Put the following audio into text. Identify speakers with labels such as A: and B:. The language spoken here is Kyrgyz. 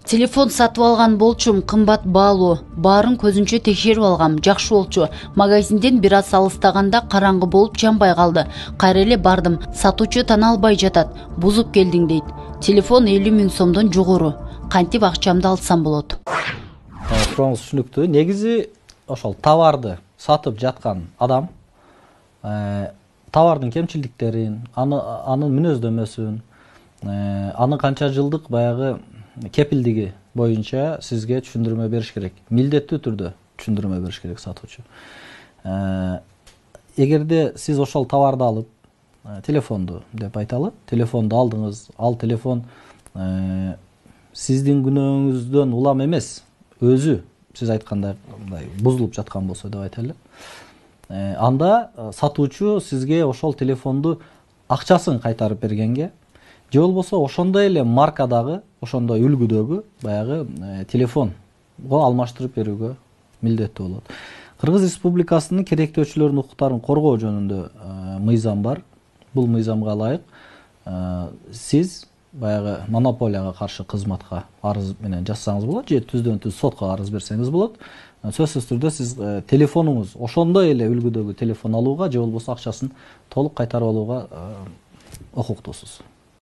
A: Телефон сатып алган болчум, кымбат баалуу. Баарын көзүнчө текшерип алгам, жакшы болчу. Магазинден бир аз алыстаганда караңгы болуп жанбай калды. Кайра эле бардым. Сатуучу тана албай жатат. Бузуп келдиң дейт. Телефон 50 000 сомдон жогору. Кантип акчамды алсам болот?
B: Суроңуз түшүнүктүү. Негизи ошол товарды сатып жаткан адам товардын кемчилдиктерин, анын мүнөздөмөсүн, анын канча жылдык баягы кепилдиги боюнча сизге түшүндүрмө бериш керек. Милдеттүү түрдө түшүндүрмө бериш керек сатуучу. Эгерде сиз ошол товарды алып, телефонду деп айталы, телефонду алдыңыз, ал телефон сиздин күнөөңүздөн улам эмес, өзү сиз айткандай бузулуп жаткан болсо деп айтайлы. Анда сатуучу сизге ошол телефонду акчасын кайтарып бергенге, же болбосо ошондой эле маркадагы, ошондой үлгүдөгү баягы телефонго алмаштырып берүүгө милдеттүү болот. Кыргыз Республикасынын керектөөчүлөрдүн укуктарын коргоо жөнүндө мыйзам бар. Бул мыйзамга ылайык сиз баягы монополияга каршы кызматка арыз менен жазсаңыз болот, же түздөн-түз сотко арыз берсеңиз болот. Сөзсүз түрдө сиз телефонуңуз ошондой эле үлгүдөгү телефон алууга же болбосо акчасын толук кайтарып алууга укуктуусуз.